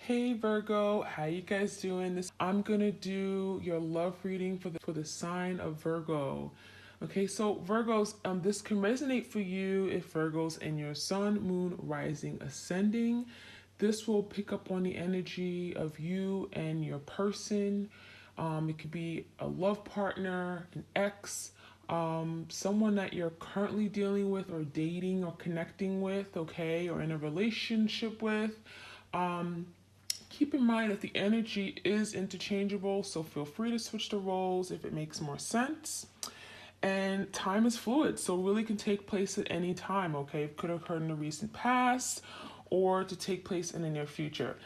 Hey Virgo, how you guys doing? I'm gonna do your love reading for the sign of Virgo. Okay, so Virgos, this can resonate for you if Virgos in your sun, moon, rising, ascending. This will pick up on the energy of you and your person. It could be a love partner, an ex, someone that you're currently dealing with or dating or connecting with, okay, or in a relationship with. Um, Keep in mind that the energy is interchangeable, so feel free to switch the roles if it makes more sense. And time is fluid, so really can take place at any time, okay? It could occur in the recent past or to take place in the near future.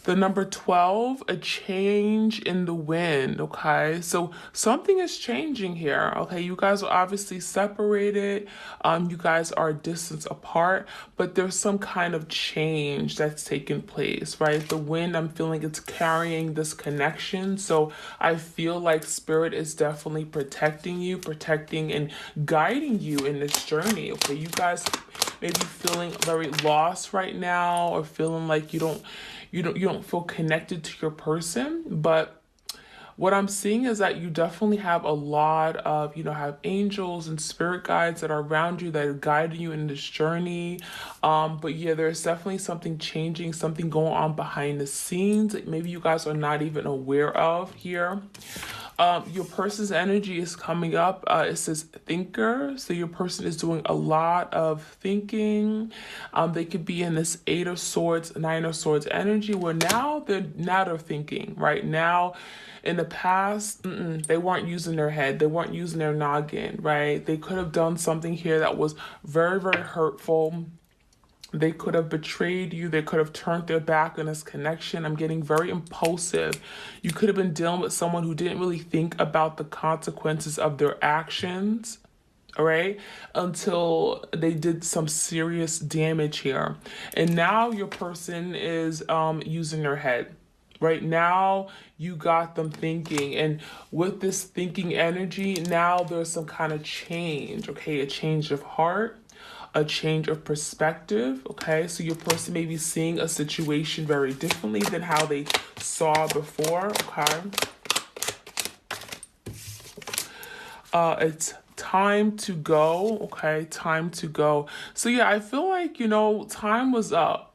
The number 12, a change in the wind, okay? So something is changing here, okay? You guys are obviously separated. You guys are a distance apart, but there's some kind of change that's taking place, right? The wind, I'm feeling it's carrying this connection. So I feel like spirit is definitely protecting you, protecting and guiding you in this journey, okay? You guys maybe feeling very lost right now or feeling like you don't feel connected to your person, but what I'm seeing is that you definitely have a lot of, have angels and spirit guides that are around you that are guiding you in this journey. But yeah, there's definitely something changing, something going on behind the scenes that maybe you guys are not even aware of here. Your person's energy is coming up. It says thinker. So your person is doing a lot of thinking. They could be in this Eight of Swords, Nine of Swords energy where now they're thinking. Right now, in the past, they weren't using their head. They weren't using their noggin, right? They could have done something here that was very, very hurtful. They could have betrayed you. They could have turned their back on this connection. I'm getting very impulsive. You could have been dealing with someone who didn't really think about the consequences of their actions, all right, until they did some serious damage here. And now your person is using their head. Right now, you got them thinking, and with this thinking energy, now there's some kind of change, okay? A change of heart, a change of perspective, okay? So your person may be seeing a situation very differently than how they saw before, okay? It's time to go, okay? Time to go. So yeah, I feel like, time was up.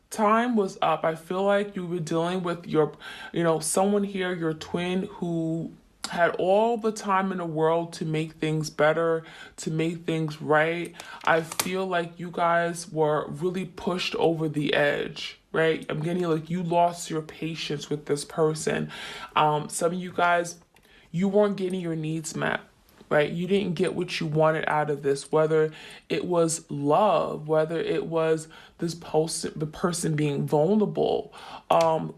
Time was up. I feel like you were dealing with someone here, your twin, who had all the time in the world to make things better, to make things right. I feel like you guys were really pushed over the edge, right? I'm getting like you lost your patience with this person. Some of you guys, you weren't getting your needs met, right? You didn't get what you wanted out of this, whether it was love, whether it was the person being vulnerable,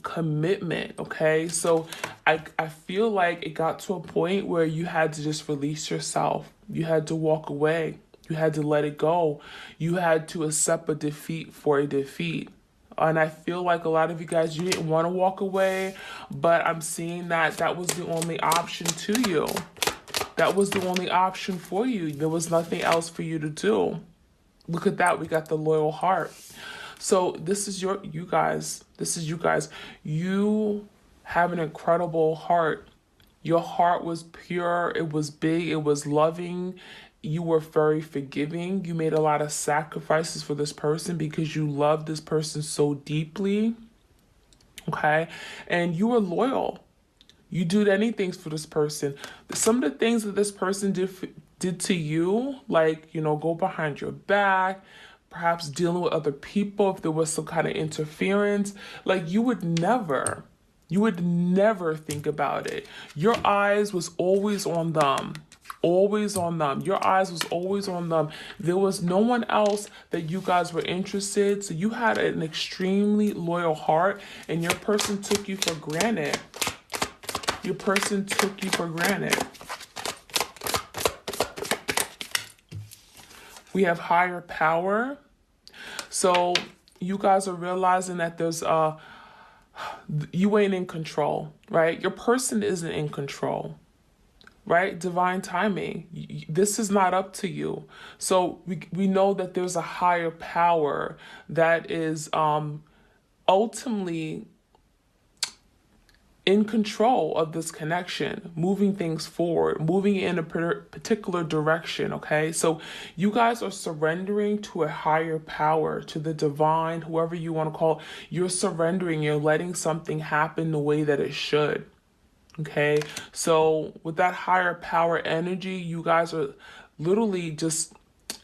commitment, okay? So I feel like it got to a point where you had to just release yourself. You had to walk away. You had to let it go. You had to accept a defeat for a defeat. And I feel like a lot of you guys, you didn't want to walk away, but I'm seeing that that was the only option to you. That was the only option for you. There was nothing else for you to do. Look at that. We got the loyal heart. So this is you guys. This is you guys. You have an incredible heart. Your heart was pure. It was big. It was loving. You were very forgiving. You made a lot of sacrifices for this person because you loved this person so deeply. Okay. And you were loyal. You did anything for this person. Some of the things that this person did to you, like, go behind your back, perhaps dealing with other people if there was some kind of interference, like you would never think about it. Your eyes was always on them. Always on them. Your eyes was always on them. There was no one else that you guys were interested. So you had an extremely loyal heart and your person took you for granted. Your person took you for granted. We have higher power. So you guys are realizing that you ain't in control, right? Your person isn't in control, right? Divine timing. This is not up to you. So we know that there's a higher power that is ultimately in control of this connection, moving things forward, moving in a particular direction, okay? So you guys are surrendering to a higher power, to the divine, whoever you want to call it. You're surrendering, you're letting something happen the way that it should. Okay, so with that higher power energy, you guys are literally just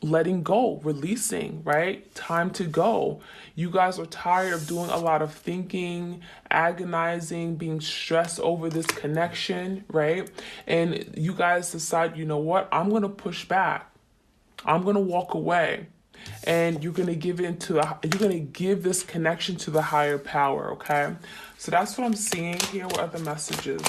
letting go, releasing, right? Time to go. You guys are tired of doing a lot of thinking, agonizing, being stressed over this connection, right? And you guys decide, you know what? I'm going to push back. I'm going to walk away. And you're going to you're going to give this connection to the higher power, okay? So that's what I'm seeing here. What other messages?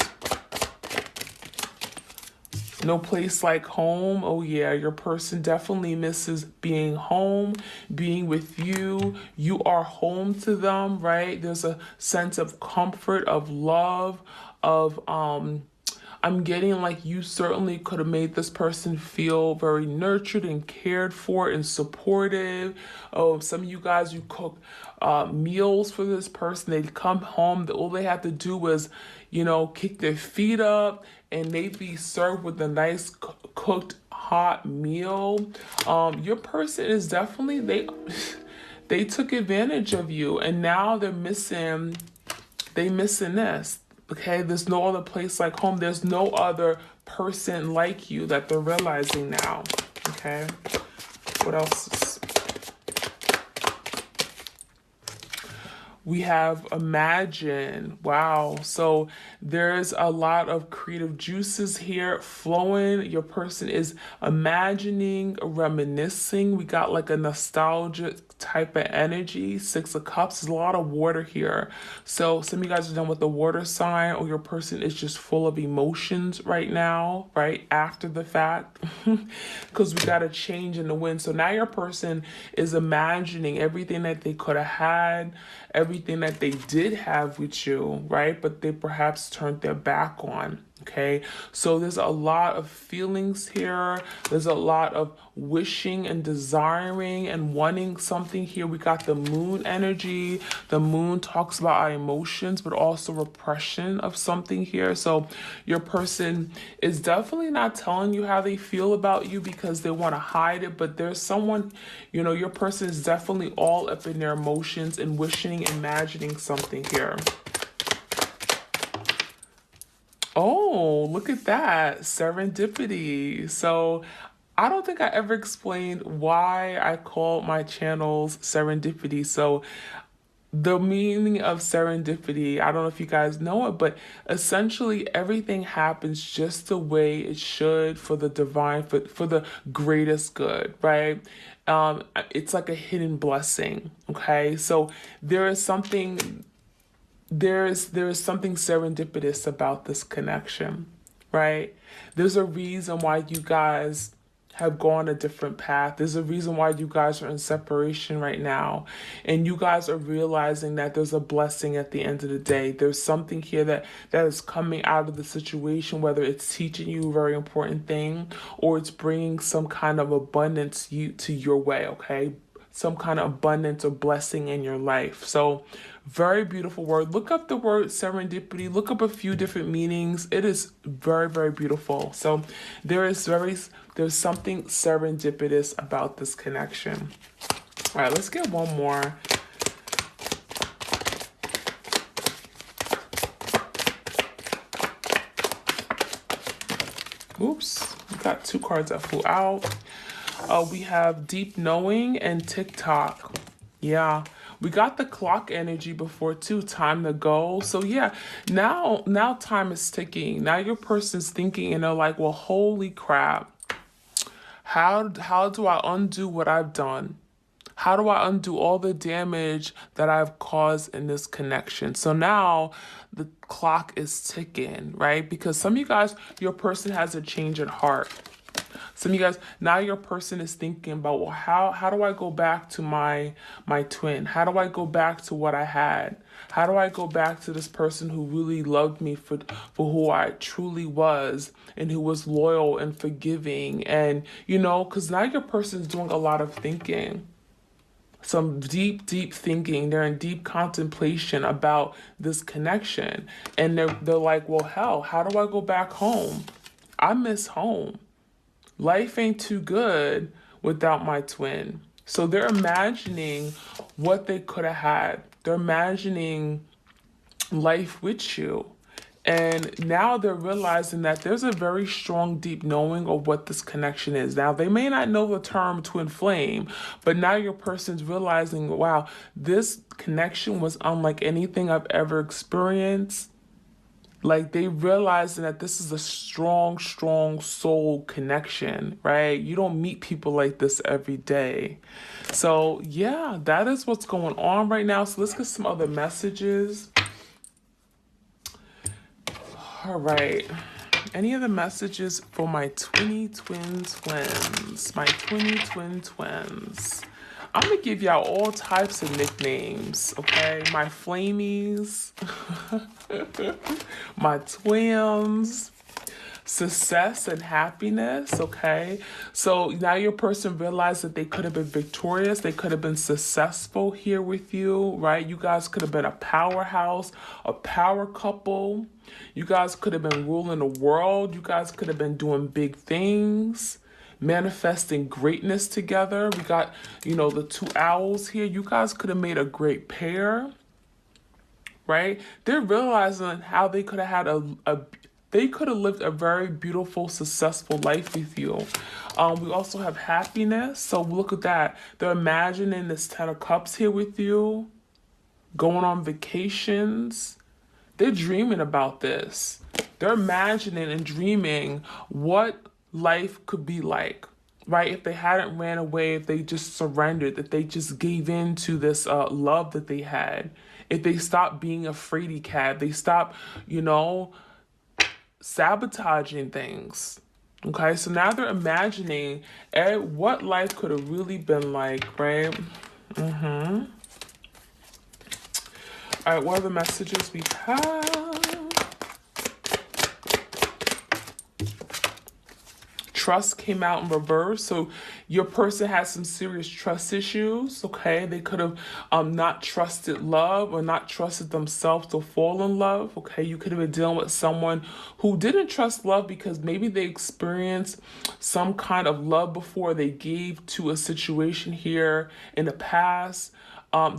No place like home. Oh yeah, your person definitely misses being home, being with you. You are home to them, right? There's a sense of comfort, of love, of I'm getting like you certainly could have made this person feel very nurtured and cared for and supportive. Oh, some of you guys, you cook meals for this person. They'd come home, all they have to do was, kick their feet up and they'd be served with a nice cooked hot meal. Your person is definitely, they took advantage of you and now they're missing this. Okay, there's no other place like home. There's no other person like you that they're realizing now. Okay, what else? We have imagine. Wow. So there's a lot of creative juices here flowing. Your person is imagining, reminiscing. We got like a nostalgic type of energy. 6 of Cups. There's a lot of water here. So some of you guys are done with the water sign, or your person is just full of emotions right now, right? After the fact. Because we got a change in the wind. So now your person is imagining everything that they could have had, everything that they did have with you, right? But they perhaps turned their back on. Okay, so there's a lot of feelings here. There's a lot of wishing and desiring and wanting something here. We got the moon energy. The moon talks about our emotions, but also repression of something here. So your person is definitely not telling you how they feel about you because they want to hide it. But there's someone, your person is definitely all up in their emotions and wishing, imagining something here. Oh, look at that. Serendipity. So I don't think I ever explained why I call my channels Serendipity. So the meaning of serendipity, I don't know if you guys know it, but essentially everything happens just the way it should for the divine, for the greatest good, right? It's like a hidden blessing, okay? So there is something serendipitous about this connection, right? There's a reason why you guys have gone a different path. There's a reason why you guys are in separation right now. And you guys are realizing that there's a blessing at the end of the day. There's something here that is coming out of the situation, whether it's teaching you a very important thing or it's bringing some kind of abundance to your way, okay? Some kind of abundance or blessing in your life. So very beautiful word. Look up the word serendipity. Look up a few different meanings. It is very, very beautiful. So there's something serendipitous about this connection. All right, let's get one more. Oops, we got 2 cards that flew out. We have deep knowing and TikTok. Yeah, we got the clock energy before too. Time to go. So yeah, now time is ticking. Now your person's thinking and they're like, well, holy crap. How do I undo what I've done? How do I undo all the damage that I've caused in this connection? So now the clock is ticking, right? Because some of you guys, your person has a change in heart. Some of you guys, now your person is thinking about, well, how do I go back to my twin? How do I go back to what I had? How do I go back to this person who really loved me for who I truly was, and who was loyal and forgiving? And, because now your person's doing a lot of thinking, some deep, deep thinking. They're in deep contemplation about this connection. And they're like, well, hell, how do I go back home? I miss home. Life ain't too good without my twin. So they're imagining what they could have had. They're imagining life with you. And now they're realizing that there's a very strong, deep knowing of what this connection is. Now, they may not know the term twin flame, but now your person's realizing, wow, this connection was unlike anything I've ever experienced. Like, they realizing that this is a strong, strong soul connection, right? You don't meet people like this every day. So, yeah, that is what's going on right now. So let's get some other messages. All right. Any other messages for my twins? My twins. I'm going to give y'all all types of nicknames, okay? My flamies, my twins, success and happiness, okay? So now your person realized that they could have been victorious. They could have been successful here with you, right? You guys could have been a powerhouse, a power couple. You guys could have been ruling the world. You guys could have been doing big things, manifesting greatness together. We got, the two owls here. You guys could have made a great pair, right? They're realizing how they could have had they could have lived a very beautiful, successful life with you. We also have happiness. So look at that. They're imagining this 10 of Cups here with you, going on vacations. They're dreaming about this. They're imagining and dreaming what life could be like, right? If they hadn't ran away, if they just surrendered, if they just gave in to this love that they had, if they stopped being a fraidy cat, they stopped, sabotaging things. Okay, so now they're imagining what life could have really been like, right? All right, what are the messages we have? Trust came out in reverse. So your person has some serious trust issues, okay? They could have not trusted love or not trusted themselves to fall in love, okay? You could have been dealing with someone who didn't trust love because maybe they experienced some kind of love before they gave to a situation here in the past.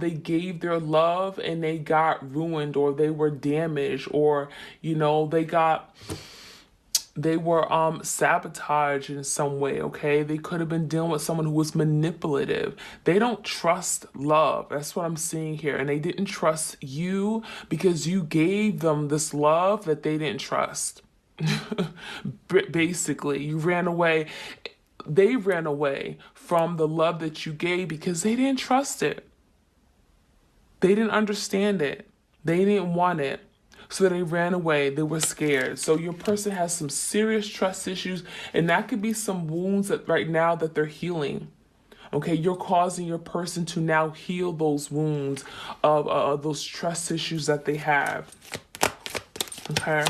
They gave their love and they got ruined, or they were damaged, or, they were sabotaged in some way, okay? They could have been dealing with someone who was manipulative. They don't trust love. That's what I'm seeing here. And they didn't trust you because you gave them this love that they didn't trust. Basically, you ran away. They ran away from the love that you gave because they didn't trust it. They didn't understand it. They didn't want it. So they ran away. They were scared. So your person has some serious trust issues, and that could be some wounds that right now that they're healing. Okay, you're causing your person to now heal those wounds of those trust issues that they have. Okay.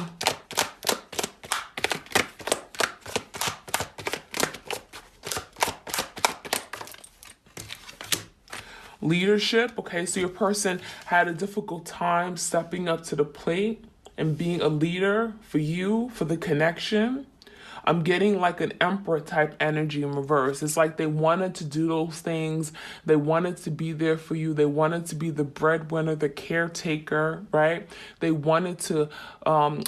Leadership, okay, so your person had a difficult time stepping up to the plate and being a leader for you, for the connection. I'm getting like an emperor type energy in reverse. It's like they wanted to do those things. They wanted to be there for you. They wanted to be the breadwinner, the caretaker, right? They wanted to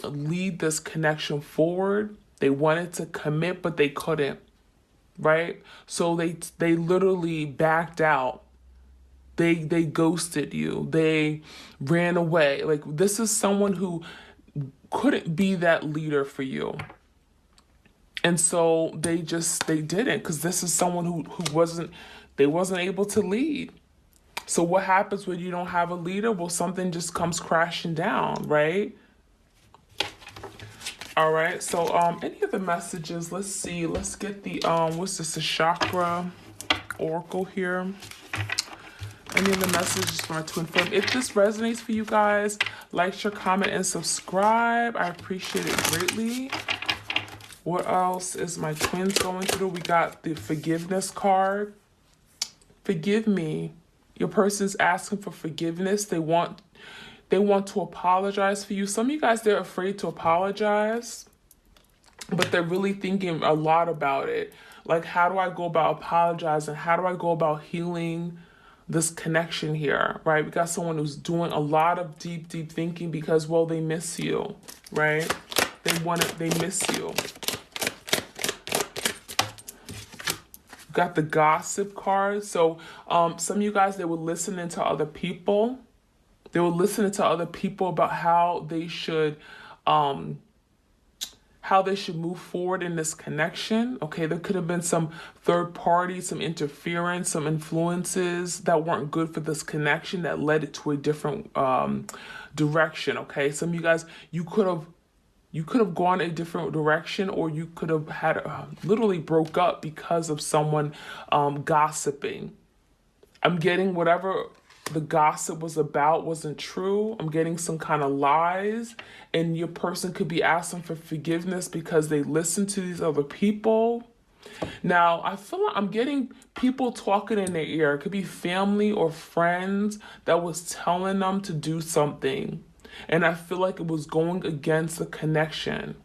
lead this connection forward. They wanted to commit, but they couldn't, right? So they literally backed out. They ghosted you. They ran away. Like, this is someone who couldn't be that leader for you. And so they didn't, because this is someone who wasn't able to lead. So what happens when you don't have a leader? Well, something just comes crashing down, right? All right, so any of the messages, let's see. Let's get the what's this, the chakra oracle here. Any of the messages for my twin flame. If this resonates for you guys, like, share, comment, and subscribe. I appreciate it greatly. What else is my twins going through? We got the forgiveness card. Forgive me. Your person's asking for forgiveness. They want to apologize for you. Some of you guys, they're afraid to apologize, but they're really thinking a lot about it. Like, how do I go about apologizing? How do I go about healing this connection here, right? We got someone who's doing a lot of deep, deep thinking because, well, they miss you, right? They miss you. Got the gossip card. So some of you guys, they were listening to other people. They were listening to other people about how they should move forward in this connection. Okay, there could have been some third party, some interference, some influences that weren't good for this connection that led it to a different direction. Okay, some of you guys, you could have gone a different direction, or you could have had literally broke up because of someone gossiping. I'm getting whatever the gossip was about wasn't true. I'm getting some kind of lies, and your person could be asking for forgiveness because they listened to these other people. Now, I feel like I'm getting people talking in their ear. It could be family or friends that was telling them to do something, and I feel like it was going against the connection.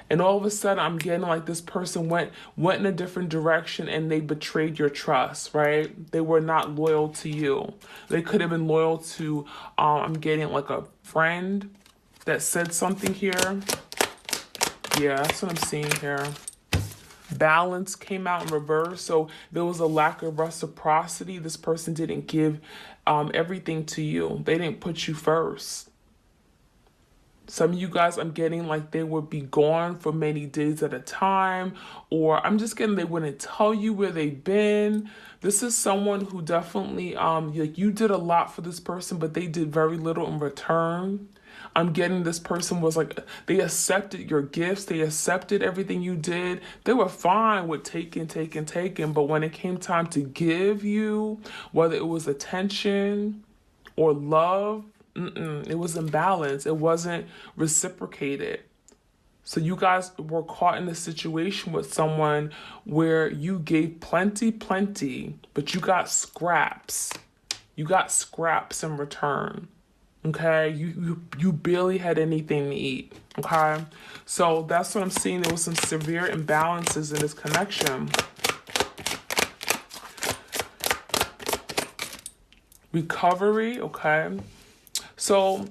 And all of a sudden, I'm getting like this person went in a different direction and they betrayed your trust, right? They were not loyal to you. They could have been loyal to, I'm getting like a friend that said something here. Yeah, that's what I'm seeing here. Balance came out in reverse. So there was a lack of reciprocity. This person didn't give everything to you. They didn't put you first. Some of you guys, I'm getting like they would be gone for many days at a time, or I'm just getting they wouldn't tell you where they've been. This is someone who definitely, like you did a lot for this person, but they did very little in return. I'm getting this person was like, they accepted your gifts. They accepted everything you did. They were fine with taking. But when it came time to give you, whether it was attention or love, it was imbalanced. It wasn't reciprocated. So you guys were caught in a situation with someone where you gave plenty, but you got scraps. You got scraps in return. Okay, you barely had anything to eat. Okay, so that's what I'm seeing. There was some severe imbalances in this connection. Recovery, okay. So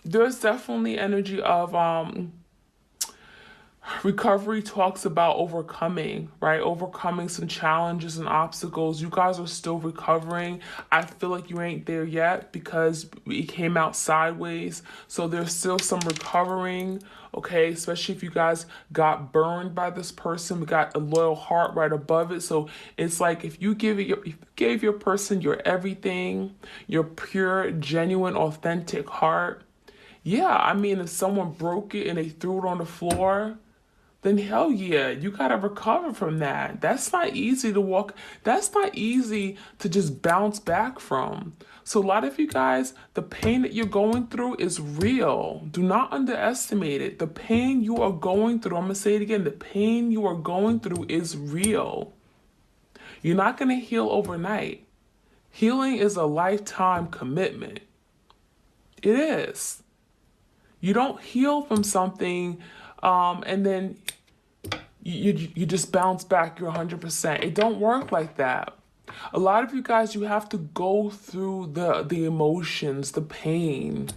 there's definitely energy of recovery. Talks about overcoming, right? Overcoming some challenges and obstacles. You guys are still recovering. I feel like you ain't there yet because it came out sideways. So there's still some recovering, okay? Especially if you guys got burned by this person. We got a loyal heart right above it. So it's like if you gave your person your everything, your pure, genuine, authentic heart. Yeah, I mean, if someone broke it and they threw it on the floor, then hell yeah, you gotta recover from that. That's not easy to walk. That's not easy to just bounce back from. So a lot of you guys, the pain that you're going through is real. Do not underestimate it. The pain you are going through, I'm gonna say it again, the pain you are going through is real. You're not gonna heal overnight. Healing is a lifetime commitment. It is. You don't heal from something and then you just bounce back, you're 100%. It don't work like that. A lot of you guys, you have to go through the emotions, the pain.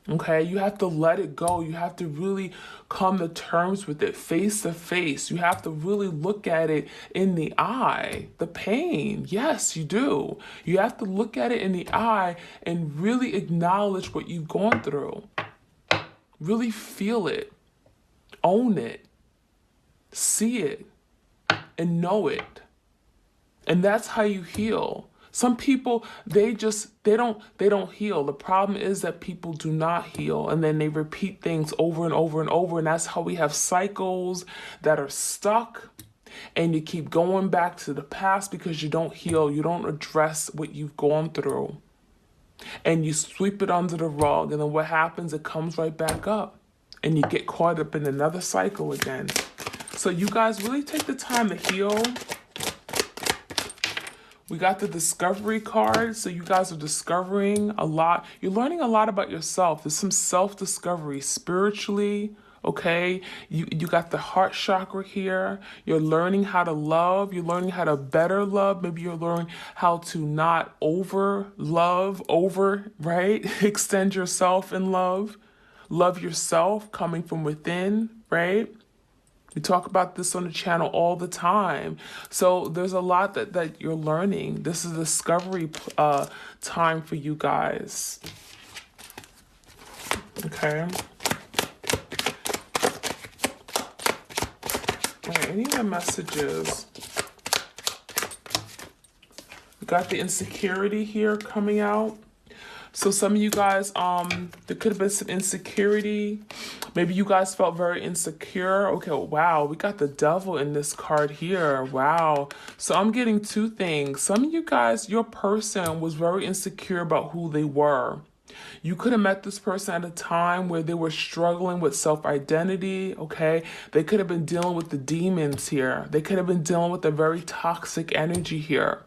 Okay, you have to let it go. You have to really come to terms with it face to face. You have to really look at it in the eye. The pain, yes, you do. You have to look at it in the eye and really acknowledge what you've gone through. Really feel it. Own it. See it. And know it. And that's how you heal. Some people, they don't heal. The problem is that people do not heal, and then they repeat things over and over and over, and that's how we have cycles that are stuck, and you keep going back to the past because you don't heal, you don't address what you've gone through, and you sweep it under the rug, and then what happens? It comes right back up, and you get caught up in another cycle again. So you guys really take the time to heal. We got the discovery card, so you guys are discovering a lot. You're learning a lot about yourself. There's some self-discovery spiritually, okay? You got the heart chakra here. You're learning how to love. You're learning how to better love. Maybe you're learning how to not right? Extend yourself in love. Love yourself coming from within, right? We talk about this on the channel all the time. So there's a lot that you're learning. This is a discovery time for you guys. Okay. All right, any other messages? We got the insecurity here coming out. So some of you guys, there could have been some insecurity. Maybe you guys felt very insecure. Okay, wow, we got the devil in this card here. Wow. So I'm getting two things. Some of you guys, your person was very insecure about who they were. You could have met this person at a time where they were struggling with self-identity, okay? They could have been dealing with the demons here. They could have been dealing with a very toxic energy here.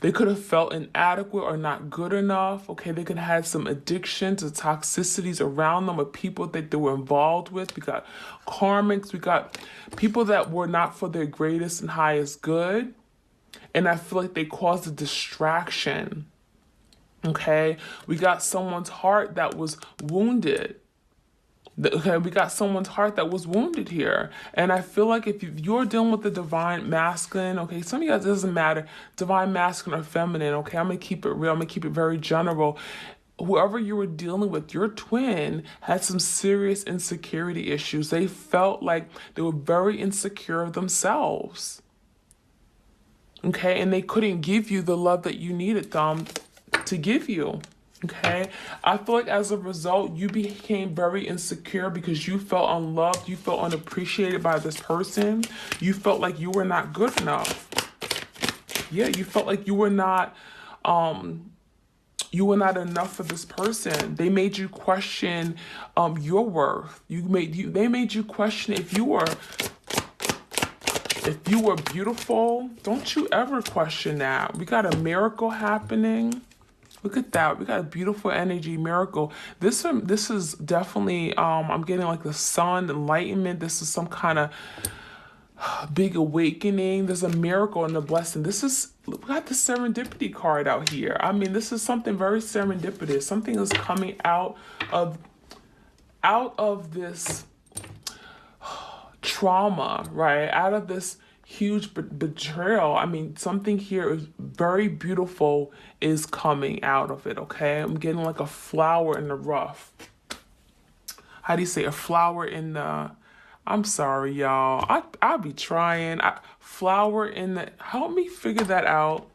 They could have felt inadequate or not good enough. Okay, they could have had some addiction to toxicities around them or people that they were involved with. We got karmics. We got people that were not for their greatest and highest good. And I feel like they caused a distraction. Okay, we got someone's heart that was wounded. Okay, we got someone's heart that was wounded here. And I feel like if you're dealing with the divine masculine, okay, some of you guys, it doesn't matter, divine masculine or feminine, okay, I'm going to keep it real. I'm going to keep it very general. Whoever you were dealing with, your twin had some serious insecurity issues. They felt like they were very insecure of themselves. Okay, and they couldn't give you the love that you needed them to give you. Okay, I feel like as a result, you became very insecure because you felt unloved, you felt unappreciated by this person. You felt like you were not good enough. Yeah, you felt like you were not enough for this person. They made you question your worth. They made you question if you were beautiful. Don't you ever question that. We got a miracle happening. Look at that. We got a beautiful energy miracle. This is definitely, I'm getting like the sun, enlightenment. This is some kind of big awakening. There's a miracle and a blessing. We got the serendipity card out here. I mean, this is something very serendipitous. Something is coming out of this trauma, right? Out of this huge betrayal. I mean, something here is very beautiful is coming out of it, okay? I'm getting like a flower in the rough. How do you say a flower in the... I'm sorry, y'all. I'll be trying. Flower in the... Help me figure that out.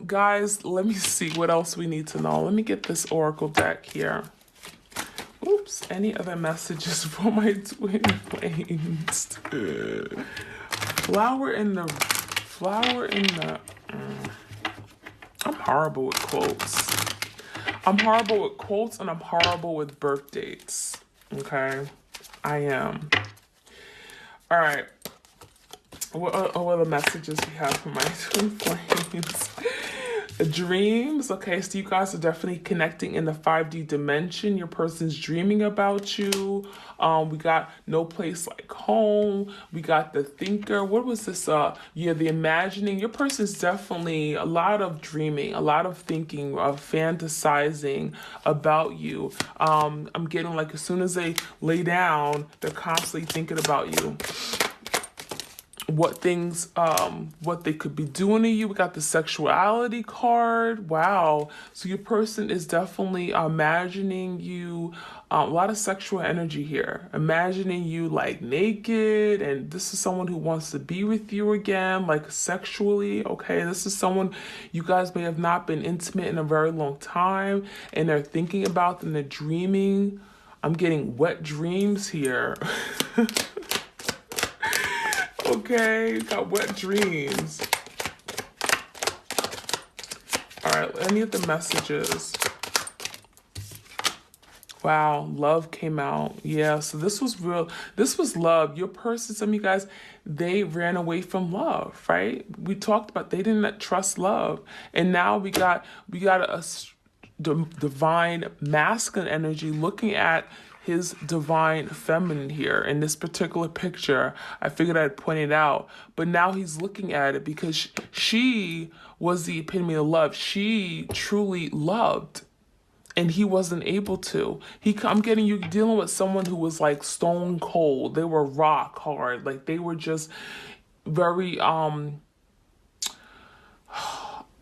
Guys, let me see what else we need to know. Let me get this oracle deck here. Oops. Any other messages for my twin flames? Flower in the... I'm horrible with quotes. I'm horrible with quotes and I'm horrible with birth dates. Okay? I am. All right. What are the messages we have for my twin flames? Dreams. Okay, so you guys are definitely connecting in the 5D dimension. Your person's dreaming about you. We got no place like home. We got the thinker. What was this? Yeah, the imagining. Your person's definitely a lot of dreaming, a lot of thinking, of fantasizing about you. I'm getting like as soon as they lay down, they're constantly thinking about you. what things, what they could be doing to you. We got the sexuality card. Wow. So your person is definitely imagining you, a lot of sexual energy here, imagining you like naked. And this is someone who wants to be with you again, like sexually. Okay. This is someone you guys may have not been intimate in a very long time, and they're thinking about them. They're dreaming. I'm getting wet dreams here. Okay, got wet dreams. All right, any of the messages. Wow, love came out. Yeah, so this was real. This was love. Your person, some of you guys, they ran away from love, right? We talked about they didn't trust love. And now we got a divine masculine energy looking at his divine feminine here in this particular picture. I figured I'd point it out, but now he's looking at it because she was the epitome of love. She truly loved, and he wasn't able to. I'm getting you dealing with someone who was like stone cold. They were rock hard. Like they were just very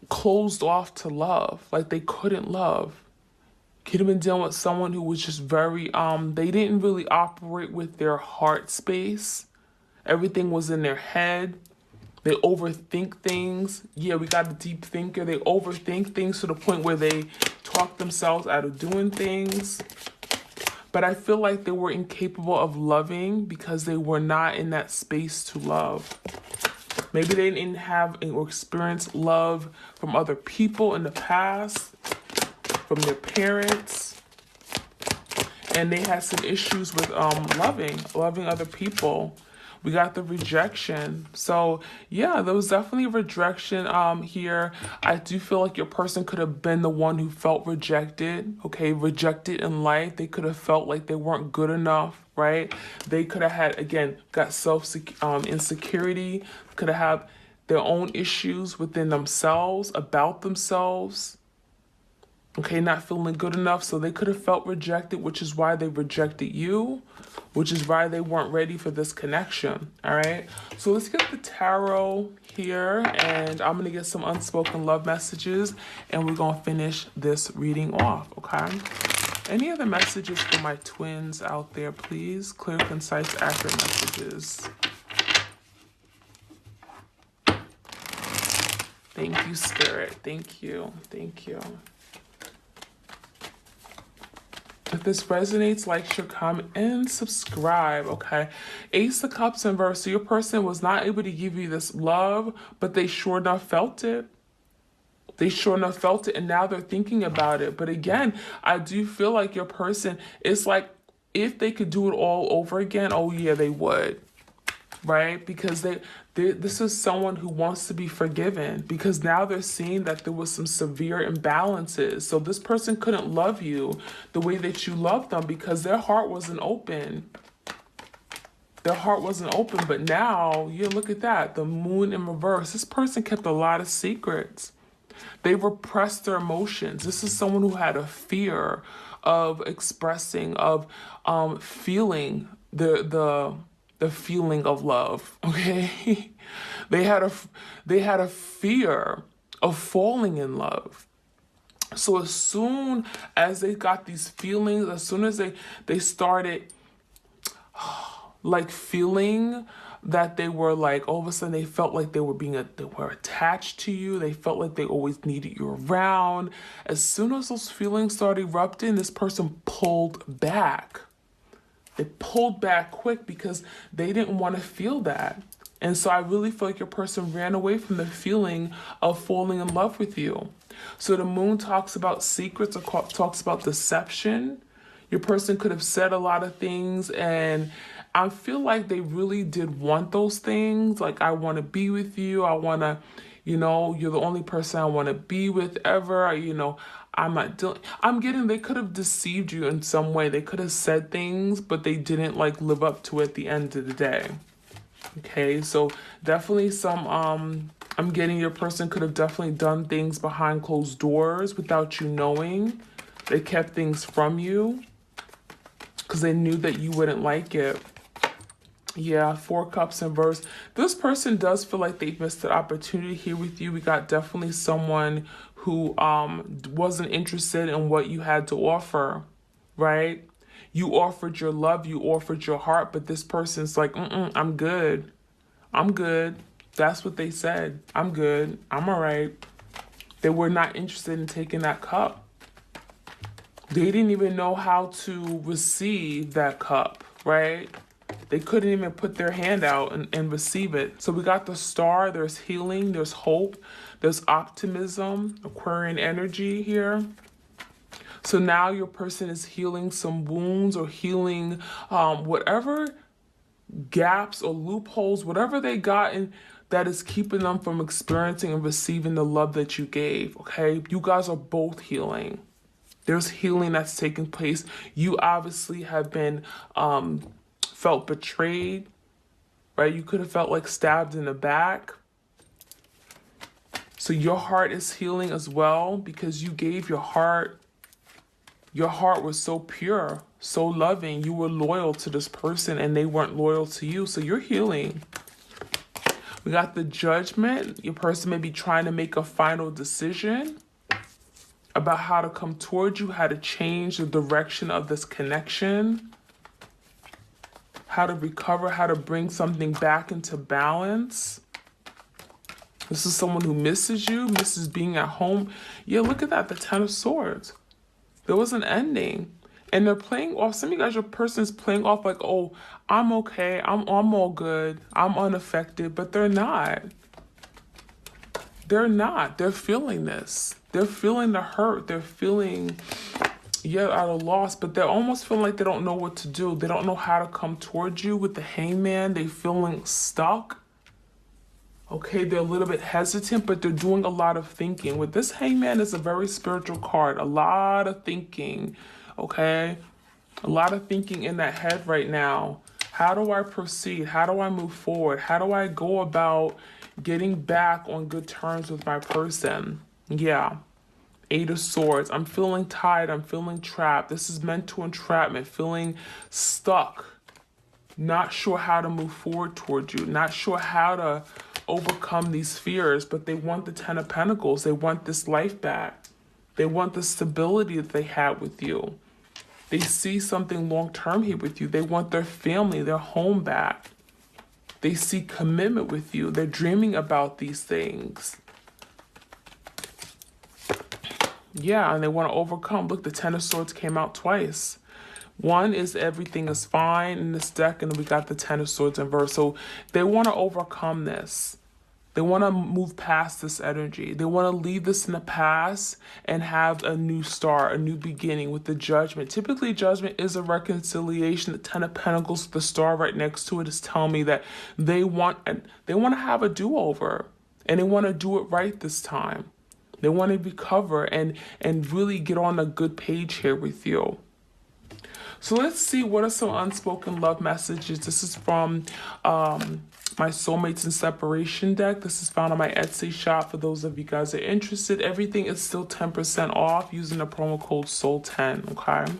closed off to love. Like they couldn't love. Could have been dealing with someone who was just very, they didn't really operate with their heart space. Everything was in their head. They overthink things. Yeah, we got a deep thinker. They overthink things to the point where they talk themselves out of doing things. But I feel like they were incapable of loving because they were not in that space to love. Maybe they didn't have or experience love from other people in the past, from their parents, and they had some issues with loving other people. We got the rejection. So yeah, there was definitely a rejection here. I do feel like your person could have been the one who felt rejected, okay? Rejected in life. They could have felt like they weren't good enough, right? They could have had, again, got insecurity, could have had their own issues within themselves, about themselves. Okay, not feeling good enough, so they could have felt rejected, which is why they rejected you, which is why they weren't ready for this connection, all right? So let's get the tarot here, and I'm going to get some unspoken love messages, and we're going to finish this reading off, okay? Any other messages for my twins out there, please? Clear, concise, accurate messages. Thank you, Spirit. Thank you. Thank you. If this resonates, like, share, comment, and subscribe, okay? Ace of Cups in reverse. So your person was not able to give you this love, but they sure enough felt it. They sure enough felt it, and now they're thinking about it. But again, I do feel like your person, it's like if they could do it all over again, oh yeah, they would. Right? Because this is someone who wants to be forgiven, because now they're seeing that there was some severe imbalances. So this person couldn't love you the way that you loved them because their heart wasn't open. Their heart wasn't open, but now, you look at that, the moon in reverse. This person kept a lot of secrets. They repressed their emotions. This is someone who had a fear of expressing, of feeling the feeling of love, okay? They had a fear of falling in love. So as soon as they got these feelings, as soon as they started like feeling that they were like, all of a sudden they felt like they were attached to you. They felt like they always needed you around. As soon as those feelings started erupting, this person pulled back. They pulled back quick because they didn't want to feel that. And so I really feel like your person ran away from the feeling of falling in love with you. So the moon talks about secrets, or talks about deception. Your person could have said a lot of things, and I feel like they really did want those things. Like, I want to be with you. I want to, you're the only person I want to be with ever. I'm getting, they could have deceived you in some way. They could have said things, but they didn't like live up to it at the end of the day. Okay, so definitely I'm getting your person could have definitely done things behind closed doors without you knowing. They kept things from you because they knew that you wouldn't like it. Yeah, 4 cups in verse. This person does feel like they missed an opportunity here with you. We got definitely someone who wasn't interested in what you had to offer, right? You offered your love, you offered your heart, but this person's like, I'm good. I'm good. That's what they said. I'm good. I'm all right. They were not interested in taking that cup. They didn't even know how to receive that cup, right? They couldn't even put their hand out and receive it. So we got the star, there's healing, there's hope, there's optimism, Aquarian energy here. So now your person is healing some wounds or healing whatever gaps or loopholes, whatever they got in that is keeping them from experiencing and receiving the love that you gave, okay? You guys are both healing. There's healing that's taking place. You obviously have been felt betrayed, right? You could have felt like stabbed in the back. So your heart is healing as well because you gave your heart. Your heart was so pure, so loving. You were loyal to this person and they weren't loyal to you. So you're healing. We got the Judgment. Your person may be trying to make a final decision about how to come towards you, how to change the direction of this connection, how to recover, how to bring something back into balance. This is someone who misses you, misses being at home. Yeah, look at that, the Ten of Swords. There was an ending. And they're playing off, some of you guys, your person is playing off like, oh, I'm okay, I'm all good, I'm unaffected, but they're not. They're not. They're feeling this. They're feeling the hurt. They're feeling, yeah, at a loss, but they're almost feeling like they don't know what to do. They don't know how to come towards you with the Hangman. They're feeling stuck. Okay, they're a little bit hesitant, but they're doing a lot of thinking. With this Hangman is a very spiritual card. A lot of thinking, okay? A lot of thinking in that head right now. How do I proceed? How do I move forward? How do I go about getting back on good terms with my person? Yeah. 8 of Swords. I'm feeling tired. I'm feeling trapped. This is mental entrapment. Feeling stuck. Not sure how to move forward towards you. Not sure how to overcome these fears. But they want the 10 of Pentacles. They want this life back. They want the stability that they had with you. They see something long-term here with you. They want their family, their home back. They see commitment with you. They're dreaming about these things. Yeah, and they want to overcome. Look, the Ten of Swords came out twice. One is everything is fine in this deck, and then we got the Ten of Swords in verse. So they want to overcome this. They want to move past this energy. They want to leave this in the past and have a new start, a new beginning with the Judgment. Typically, Judgment is a reconciliation. The Ten of Pentacles, the star right next to it, is telling me that they want to have a do-over, and they want to do it right this time. They want to recover and really get on a good page here with you. So let's see, what are some unspoken love messages? This is from my Soulmates in Separation deck. This is found on my Etsy shop for those of you guys that are interested. Everything is still 10% off using the promo code SOUL10, okay?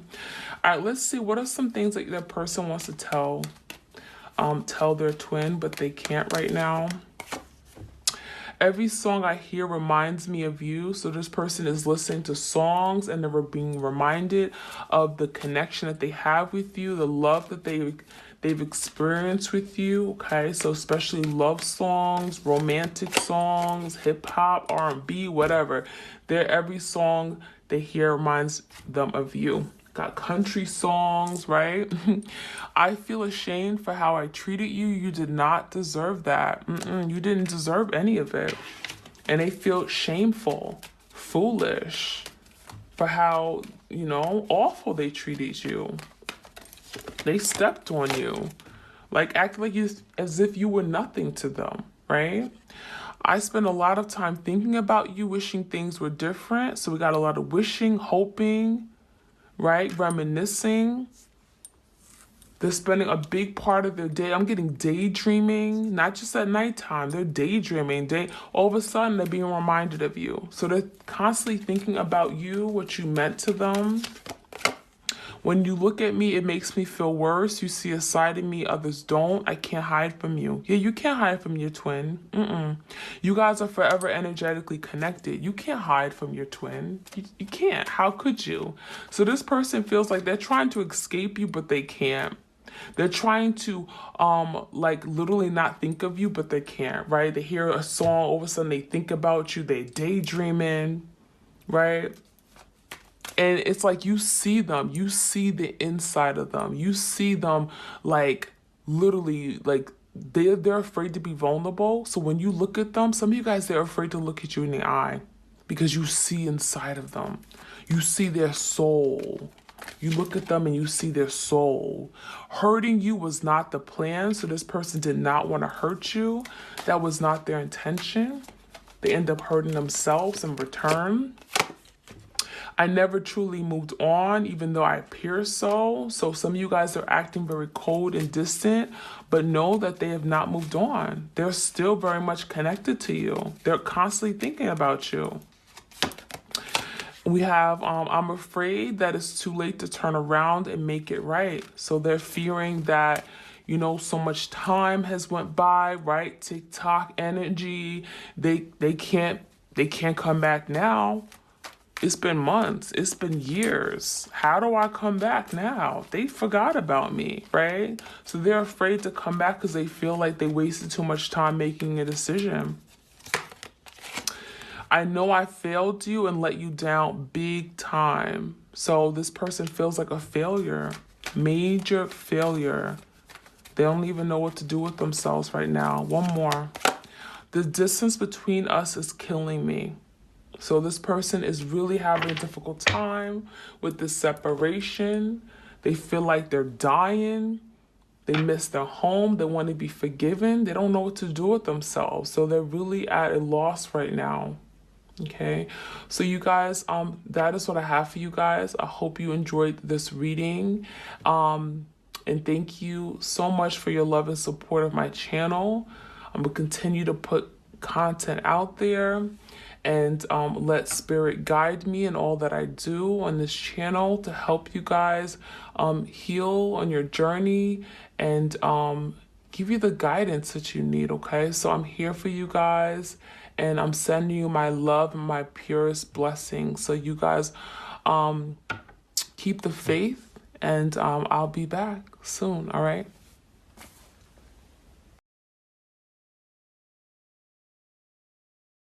All right, let's see, what are some things that that person wants to tell their twin, but they can't right now? Every song I hear reminds me of you. So this person is listening to songs and they're being reminded of the connection that they have with you, the love that they've experienced with you. Okay, so especially love songs, romantic songs, hip hop, R&B, whatever. Every song they hear reminds them of you. Got country songs, right? I feel ashamed for how I treated you. You did not deserve that. You didn't deserve any of it. And they feel shameful, foolish for how, awful they treated you. They stepped on you. Like, act like as if you were nothing to them, right? I spend a lot of time thinking about you, wishing things were different. So we got a lot of wishing, hoping, right? Reminiscing. They're spending a big part of their day. I'm getting daydreaming, not just at nighttime. They're daydreaming. All of a sudden, they're being reminded of you. So they're constantly thinking about you, what you meant to them. When you look at me, it makes me feel worse. You see a side of me others don't. I can't hide from you. Yeah, you can't hide from your twin. You guys are forever energetically connected. You can't hide from your twin. You can't. How could you? So this person feels like they're trying to escape you, but they can't. They're trying to like literally not think of you, but they can't, right? They hear a song, all of a sudden they think about you, they daydreaming, right? And it's like you see them, you see the inside of them, you see them like literally like they're afraid to be vulnerable. So when you look at them, some of you guys, they're afraid to look at you in the eye because you see inside of them. You see their soul. You look at them and you see their soul. Hurting you was not the plan, so this person did not want to hurt you. That was not their intention. They end up hurting themselves in return. I never truly moved on, even though I appear so. So some of you guys are acting very cold and distant, but know that they have not moved on. They're still very much connected to you. They're constantly thinking about you. We have, I'm afraid that it's too late to turn around and make it right. So they're fearing that, you know, so much time has went by, right? TikTok energy. They can't come back now. It's been months. It's been years. How do I come back now? They forgot about me, right? So they're afraid to come back because they feel like they wasted too much time making a decision. I know I failed you and let you down big time. So this person feels like a failure, major failure. They don't even know what to do with themselves right now. One more. The distance between us is killing me. So this person is really having a difficult time with this separation. They feel like they're dying. They miss their home. They want to be forgiven. They don't know what to do with themselves. So they're really at a loss right now. Okay, so you guys, that is what I have for you guys. I hope you enjoyed this reading. And thank you so much for your love and support of my channel. I'm gonna continue to put content out there and let spirit guide me in all that I do on this channel to help you guys heal on your journey and give you the guidance that you need, okay? So I'm here for you guys, and I'm sending you my love and my purest blessings. So you guys keep the faith, and I'll be back soon, all right?